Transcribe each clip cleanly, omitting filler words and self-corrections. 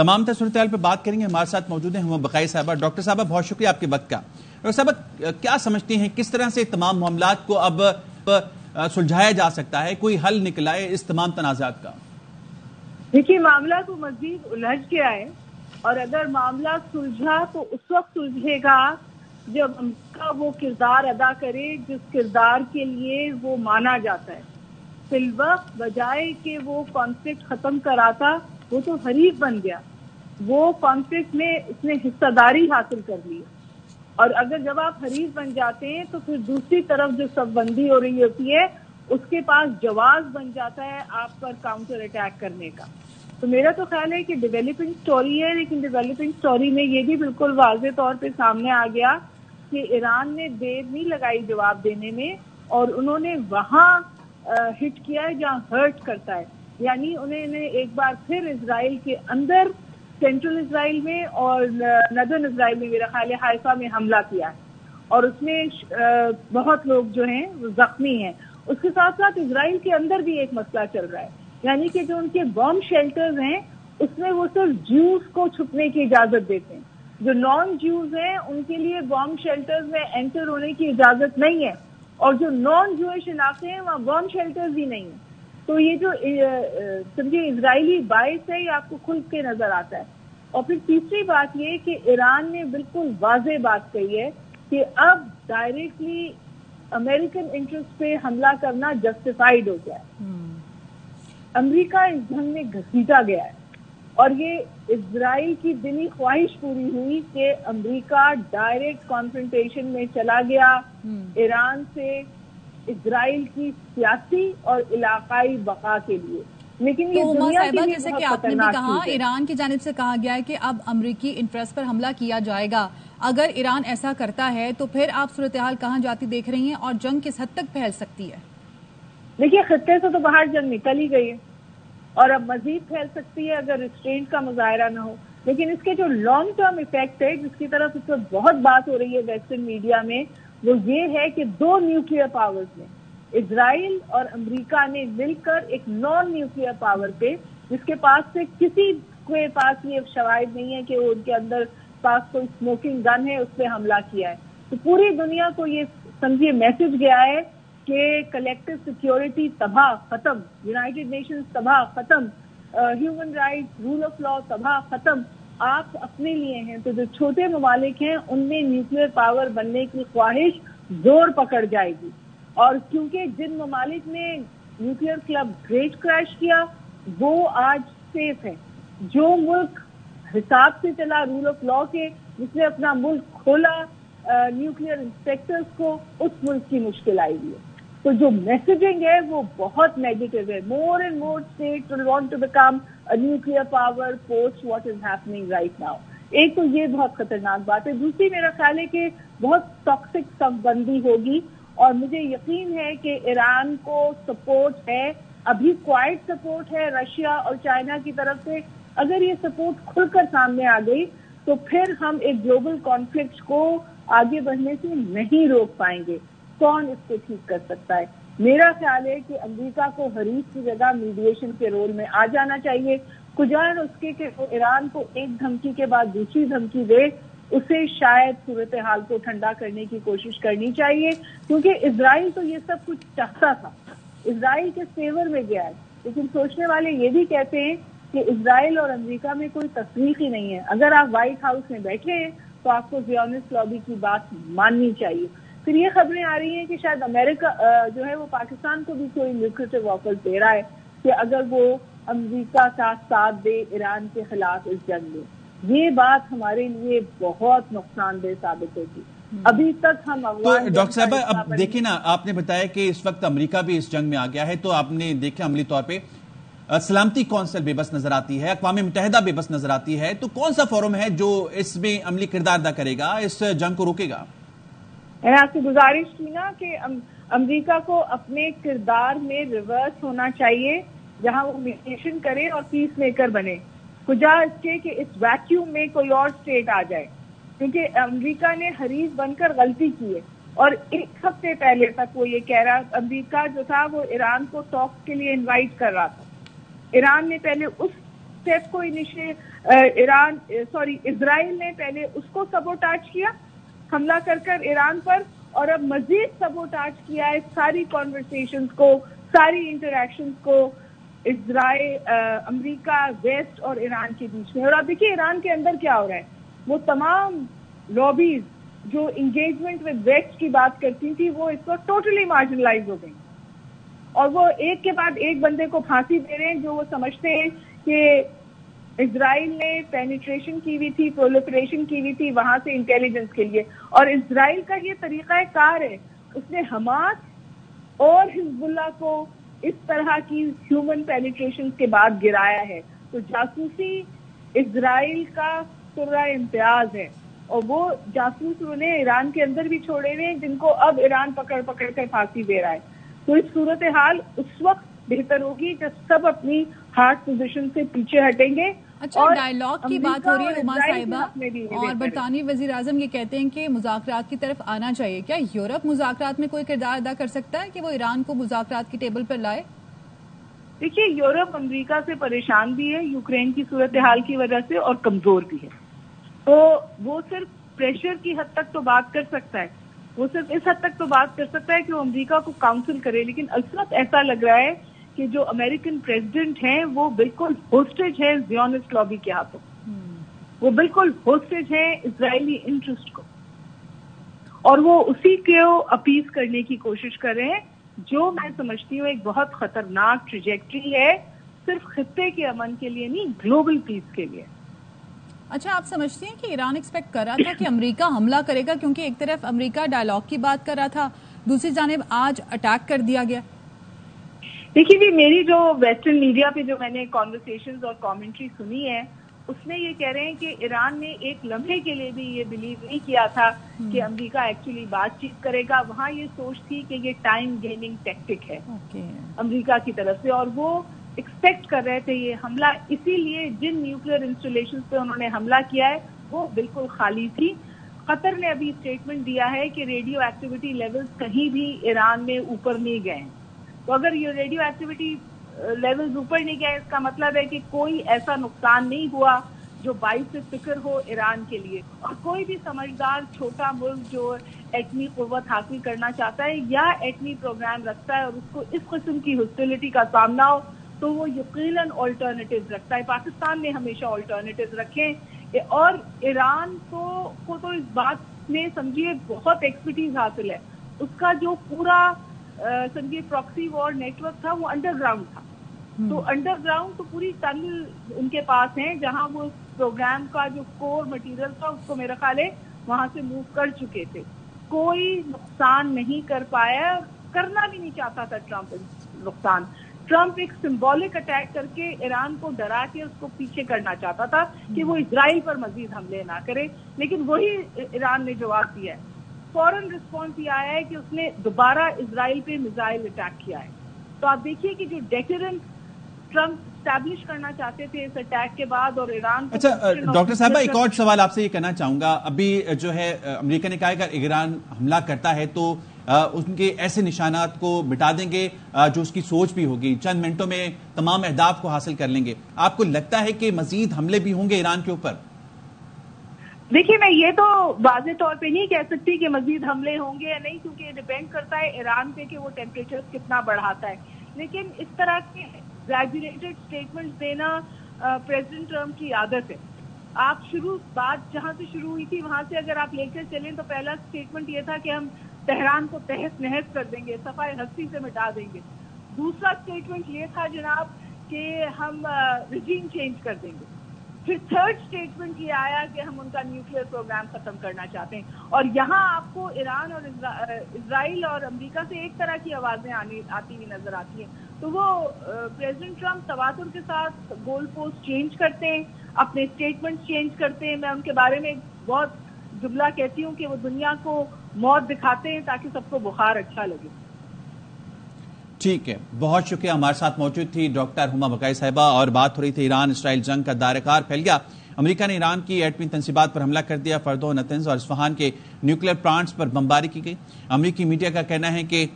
تمام تر صورتحال پہ بات کریں گے. ہمارے ساتھ موجود ہیں ہم بقائی صاحبہ. ڈاکٹر صاحبہ بہت شکریہ آپ کے وقت کا. ڈاکٹر صاحبہ کیا سمجھتے ہیں کس طرح سے تمام معاملات کو اب سلجھایا جا سکتا ہے, کوئی حل نکلا ہے اس تمام تنازعات کا؟ دیکھیے معاملہ تو مزید الجھ گیا ہے, اور اگر معاملہ سلجھا تو اس وقت سلجھے گا جب امریکہ وہ کردار ادا کرے جس کردار کے لیے وہ مانا جاتا ہے. فی الوقت بجائے کہ وہ کانفلکٹ ختم کراتا, وہ تو حریف بن گیا. وہ کانفلکٹ میں اس نے حصہ داری حاصل کر لی, اور اگر جب آپ حریف بن جاتے ہیں تو پھر دوسری طرف جو صف بندی ہو رہی ہوتی ہے اس کے پاس جواز بن جاتا ہے آپ پر کاؤنٹر اٹیک کرنے کا. تو میرا تو خیال ہے کہ ڈیولپنگ سٹوری ہے, لیکن ڈیولپنگ سٹوری میں یہ بھی بالکل واضح طور پہ سامنے آ گیا کہ ایران نے دیر نہیں لگائی جواب دینے میں, اور انہوں نے وہاں ہٹ کیا ہے جہاں ہرٹ کرتا ہے. یعنی انہوں نے ایک بار پھر اسرائیل کے اندر, سینٹرل اسرائیل میں اور ندرن اسرائیل میں, میرا خیال ہے حائفہ میں حملہ کیا ہے, اور اس میں بہت لوگ جو ہیں وہ زخمی ہیں. اس کے ساتھ ساتھ اسرائیل کے اندر بھی ایک مسئلہ چل رہا ہے, یعنی کہ جو ان کے بم شیلٹرز ہیں اس میں وہ صرف جوز کو چھپنے کی اجازت دیتے ہیں. جو نان جوز ہیں ان کے لیے بم شیلٹرز میں انٹر ہونے کی اجازت نہیں ہے, اور جو نان جوئش علاقے ہیں وہاں بم شیلٹرز ہی نہیں ہیں. تو یہ جو سمجھے اسرائیلی باعث ہے یہ آپ کو کھل کے نظر آتا ہے. اور پھر تیسری بات یہ کہ ایران نے بالکل واضح بات کہی ہے کہ اب ڈائریکٹلی امریکن انٹرسٹ پہ حملہ کرنا جسٹیفائیڈ ہو گیا ہے. امریکہ اس جنگ میں گھسیٹا گیا ہے, اور یہ اسرائیل کی دلی خواہش پوری ہوئی کہ امریکہ ڈائریکٹ کانفرنٹیشن میں چلا گیا ایران سے اسرائیل کی سیاسی اور علاقائی بقا کے لیے. لیکن یہ دنیا کے لیے جیسے کہ آپ نے بھی کہا, ایران کی جانب سے کہا گیا ہے کہ اب امریکی انٹرسٹ پر حملہ کیا جائے گا. اگر ایران ایسا کرتا ہے تو پھر آپ صورتحال کہاں جاتی دیکھ رہی ہیں, اور جنگ کس حد تک پھیل سکتی ہے؟ دیکھیے خطے سے تو باہر جنگ نکل ہی گئی ہے, اور اب مزید پھیل سکتی ہے اگر ریسٹرینٹ کا مظاہرہ نہ ہو. لیکن اس کے جو لانگ ٹرم ایفیکٹ ہے جس کی طرف اس وقت بہت بات ہو رہی ہے ویسٹرن میڈیا میں, وہ یہ ہے کہ دو نیوکلیئر پاورز نے, اسرائیل اور امریکہ نے مل کر ایک نان نیوکلیئر پاور پہ, جس کے پاس سے کسی کے پاس یہ شواہد نہیں ہے کہ وہ ان کے اندر پاس کوئی اسموکنگ گن ہے, اس پہ حملہ کیا ہے. تو پوری دنیا کو یہ سمجھیے میسج گیا ہے کہ کلیکٹو سیکیورٹی تباہ ختم, یونائٹڈ نیشنز تباہ ختم, human rights, rule of law تباہ ختم, آپ اپنے لیے ہیں. تو جو چھوٹے ممالک ہیں ان میں نیوکلیئر پاور بننے کی خواہش زور پکڑ جائے گی. اور کیونکہ جن ممالک نے نیوکلیئر کلب گریٹ کریش کیا وہ آج سیف ہے. جو ملک حساب سے چلا رول آف لا کے, جس نے اپنا ملک کھولا نیوکلیئر انسپیکٹرز کو, اس ملک کی مشکل آئی ہے. تو جو میسیجنگ ہے وہ بہت نیگیٹو ہے. More and more states will want to become a nuclear power post what is happening right now. ایک تو یہ بہت خطرناک بات ہے. دوسری میرا خیال ہے کہ بہت ٹاکسک صف بندی ہوگی, اور مجھے یقین ہے کہ ایران کو سپورٹ ہے, ابھی کوائٹ سپورٹ ہے رشیا اور چائنا کی طرف سے. اگر یہ سپورٹ کھل کر سامنے آ گئی تو پھر ہم ایک گلوبل کانفلکٹ کو آگے بڑھنے سے نہیں روک پائیں گے. کون اس کو ٹھیک کر سکتا ہے؟ میرا خیال ہے کہ امریکہ کو حریف کی جگہ میڈیشن کے رول میں آ جانا چاہیے. کجان اس کے کہ وہ ایران کو ایک دھمکی کے بعد دوسری دھمکی دے, اسے شاید صورتحال کو ٹھنڈا کرنے کی کوشش کرنی چاہیے, کیونکہ اسرائیل تو یہ سب کچھ چاہتا تھا, اسرائیل کے فیور میں گیا ہے. لیکن سوچنے والے یہ بھی کہتے ہیں کہ اسرائیل اور امریکہ میں کوئی تفریق ہی نہیں ہے. اگر آپ وائٹ ہاؤس میں بیٹھے ہیں تو آپ کو زیونسٹ لابی کی بات ماننی چاہیے. پھر یہ خبریں آ رہی ہیں کہ شاید امریکہ جو ہے وہ پاکستان کو بھی کوئی لیوکریٹو آفر دے رہا ہے کہ اگر وہ امریکہ کا ساتھ دے ایران کے خلاف اس جنگ میں. یہ بات ہمارے لیے بہت نقصان دہ ثابت ہوگی. ابھی تک ہم افغان. ڈاکٹر صاحبہ اب دیکھیں نا, آپ نے بتایا کہ اس وقت امریکہ بھی اس جنگ میں آ گیا ہے, تو آپ نے دیکھا عملی طور پہ سلامتی کونسل بے بس نظر آتی ہے, اقوام متحدہ بے بس نظر آتی ہے. تو کون سا فورم ہے جو اس میں عملی کردار ادا کرے گا, اس جنگ کو روکے گا؟ میں نے آپ سے گزارش کی نا کہ امریکہ کو اپنے کردار میں ریورس ہونا چاہیے, جہاں وہ میڈیشن کرے اور پیس میکر بنے, کجا اس کے کہ اس ویکیوم میں کوئی اور اسٹیٹ آ جائے. کیونکہ امریکہ نے حریف بن کر غلطی کی ہے, اور ایک ہفتے پہلے تک وہ یہ کہہ رہا, امریکہ جو تھا وہ ایران کو ٹاک کے لیے انوائٹ کر رہا تھا. ایران نے پہلے اس اسٹیپ کو اسرائیل نے پہلے اس کو سبوٹاج کیا حملہ کر ایران پر, اور اب مزید سبوٹاج کیا ہے ساری کانورسیشنز کو, ساری انٹریکشنز کو اسرائیل, امریکہ, ویسٹ اور ایران کے بیچ میں. اور آپ دیکھیے ایران کے اندر کیا ہو رہا ہے, وہ تمام لابیز جو انگیجمنٹ ود ویسٹ کی بات کرتی تھی وہ اس وقت ٹوٹلی مارجنلائز ہو گئی, اور وہ ایک کے بعد ایک بندے کو پھانسی دے رہے ہیں جو وہ سمجھتے ہیں کہ اسرائیل نے پینیٹریشن کی ہوئی تھی, پرولیفریشن کی ہوئی تھی وہاں سے انٹیلیجنس کے لیے. اور اسرائیل کا یہ طریقہ کار ہے, اس نے حماس اور حزب اللہ کو اس طرح کی ہیومن پینیٹریشن کے بعد گرایا ہے. تو جاسوسی اسرائیل کا سرہ امتیاز ہے, اور وہ جاسوس انہوں نے ایران کے اندر بھی چھوڑے ہوئے ہیں جن کو اب ایران پکڑ کر پھانسی دے رہا ہے. تو اس صورتحال اس وقت بہتر ہوگی جب سب اپنی ہارڈ پوزیشن سے پیچھے ہٹیں گے. اچھا, ڈائیلاگ کی بات ہو رہی ہے ہما صاحبہ, اور برطانوی وزیر اعظم یہ کہتے ہیں کہ مذاکرات کی طرف آنا چاہیے. کیا یورپ مذاکرات میں کوئی کردار ادا کر سکتا ہے کہ وہ ایران کو مذاکرات کی ٹیبل پر لائے؟ دیکھیے یورپ امریکہ سے پریشان بھی ہے یوکرین کی صورتحال کی وجہ سے, اور کمزور بھی ہے. تو وہ صرف پریشر کی حد تک تو بات کر سکتا ہے, وہ صرف اس حد تک تو بات کر سکتا ہے کہ وہ امریکہ کو کاؤنسل کرے. لیکن اس وقت ایسا لگ رہا ہے کہ جو امریکن پریزیڈنٹ ہیں وہ بالکل ہوسٹیج ہے زیونسٹ لابی کے ہاتھوں, وہ بالکل ہوسٹیج ہیں اسرائیلی انٹرسٹ کو, اور وہ اسی کو اپیز کرنے کی کوشش کر رہے ہیں جو میں سمجھتی ہوں ایک بہت خطرناک ٹریجیکٹری ہے, صرف خطے کے امن کے لیے نہیں, گلوبل پیس کے لیے. اچھا, آپ سمجھتی ہیں کہ ایران ایکسپیکٹ کر رہا تھا کہ امریکہ حملہ کرے گا, کیونکہ ایک طرف امریکہ ڈائیلاگ کی بات کر رہا تھا, دوسری جانب آج اٹیک کر دیا گیا؟ دیکھیے جی, میری جو ویسٹرن میڈیا پہ جو میں نے کانورسیشنز اور کامنٹری سنی ہے اس میں یہ کہہ رہے ہیں کہ ایران نے ایک لمحے کے لیے بھی یہ بلیو نہیں کیا تھا کہ امریکہ ایکچولی بات چیت کرے گا. وہاں یہ سوچ تھی کہ یہ ٹائم گیننگ ٹیکٹک ہے امریکہ کی طرف سے, اور وہ ایکسپیکٹ کر رہے تھے یہ حملہ, اسی لیے جن نیوکلیر انسٹالیشن پہ انہوں نے حملہ کیا ہے وہ بالکل خالی تھی. قطر نے ابھی اسٹیٹمنٹ دیا ہے کہ ریڈیو ایکٹیویٹی لیولز کہیں بھی ایران میں اوپر نہیں گئے ہیں. تو اگر یہ ریڈیو ایکٹیویٹی لیولز اوپر نہیں گئے اس کا مطلب ہے کہ کوئی ایسا نقصان نہیں ہوا جو باعث فکر ہو ایران کے لیے. اور کوئی بھی سمجھدار چھوٹا ملک جو ایٹمی قوت حاصل کرنا چاہتا ہے یا ایٹمی پروگرام رکھتا ہے اور اس کو اس قسم کی ہاسٹیلٹی کا سامنا ہو تو وہ یقیناً آلٹرنیٹیوز رکھتا ہے. پاکستان نے ہمیشہ آلٹرنیٹیوز رکھے, اور ایران کو تو اس بات میں سمجھیے بہت ایکسپرٹیز حاصل ہے. اس کا جو پورا سمجھیے پراکسی وار نیٹ ورک تھا وہ انڈر گراؤنڈ تھا, تو انڈر گراؤنڈ تو پوری ٹنل ان کے پاس ہیں جہاں وہ پروگرام کا جو کور مٹیریل تھا اس کو میرا خیال ہے وہاں سے موو کر چکے تھے. کوئی نقصان نہیں کر پایا, کرنا بھی نہیں چاہتا تھا ٹرمپ نقصان. ٹرمپ ایک سمبولک اٹیک کر کے ایران کو ڈرا کے اس کو پیچھے کرنا چاہتا تھا کہ وہ اسرائیل پر مزید حملے نہ کرے, لیکن وہی ایران نے جواب دیا ہے. فوراً رسپانس یہ آیا ہے کہ اس نے دوبارہ اسرائیل پہ میزائل اٹیک کیا ہے. تو آپ دیکھیے کہ جو ڈیٹرنٹ ٹرمپ اسٹیبلش کرنا چاہتے تھے اس اٹیک کے بعد, اور ایران. اچھا ڈاکٹر صاحبہ, ایک اور سوال آپ سے یہ کرنا چاہوں گا. ابھی جو ہے امریکہ نے کہا کہ اگر ایران حملہ کرتا ہے تو ان کے ایسے نشانات کو مٹا دیں گے جو اس کی سوچ بھی ہوگی, چند منٹوں میں تمام اہداف کو حاصل کر لیں گے. آپ کو لگتا ہے کہ مزید حملے بھی ہوں گے ایران کے اوپر؟ دیکھیے میں یہ تو واضح طور پہ نہیں کہہ سکتی کہ مزید حملے ہوں گے یا نہیں, کیونکہ یہ ڈیپینڈ کرتا ہے ایران پہ کہ وہ ٹیمپریچر کتنا بڑھاتا ہے. لیکن اس طرح کے ایگزیجریٹڈ اسٹیٹمنٹ دینا پریزیڈنٹ ٹرمپ کی عادت ہے. آپ بات جہاں سے شروع ہوئی تھی وہاں سے اگر آپ لے کر چلیں تو پہلا اسٹیٹمنٹ یہ تھا کہ ہم تہران کو تہس نہس کر دیں گے, صفائے ہستی سے مٹا دیں گے. دوسرا اسٹیٹمنٹ یہ تھا جناب کہ ہم رجیم چینج کر دیں گے. پھر تھرڈ اسٹیٹمنٹ یہ آیا کہ ہم ان کا نیوکلیر پروگرام ختم کرنا چاہتے ہیں. اور یہاں آپ کو ایران اور اسرائیل اور امریکہ سے ایک طرح کی آوازیں آتی ہوئی نظر آتی ہیں. تو وہ پریزیڈنٹ ٹرمپ تواتر کے ساتھ گول پوسٹ چینج کرتے ہیں, اپنے اسٹیٹمنٹ چینج کرتے ہیں. میں ان کے بارے میں بہت جملہ کہتی ہوں کہ وہ دنیا کو موت دکھاتے ہیں تاکہ سب کو بخار اچھا لگے. ٹھیک ہے, بہت شکریہ. ہمارے ساتھ موجود تھی ڈاکٹر ہما بقائی صاحبہ, اور بات ہو رہی تھی ایران اسرائیل جنگ کا دائرہ کار پھیل گیا. امریکہ نے ایران کی ایٹمی تنصیبات پر حملہ کر دیا. فردو, نتنز اور اصفہان کے نیوکلیر پلانٹس پر بمباری کی گئی. امریکی میڈیا کا کہنا ہے کہ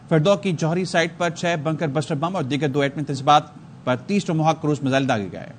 فردو کی جوہری سائٹ پر 6 بنکر بسٹر بم اور دیگر 2 ایٹمی تنصیبات پر 30 ٹماہاک کروز میزائل داغے گئے.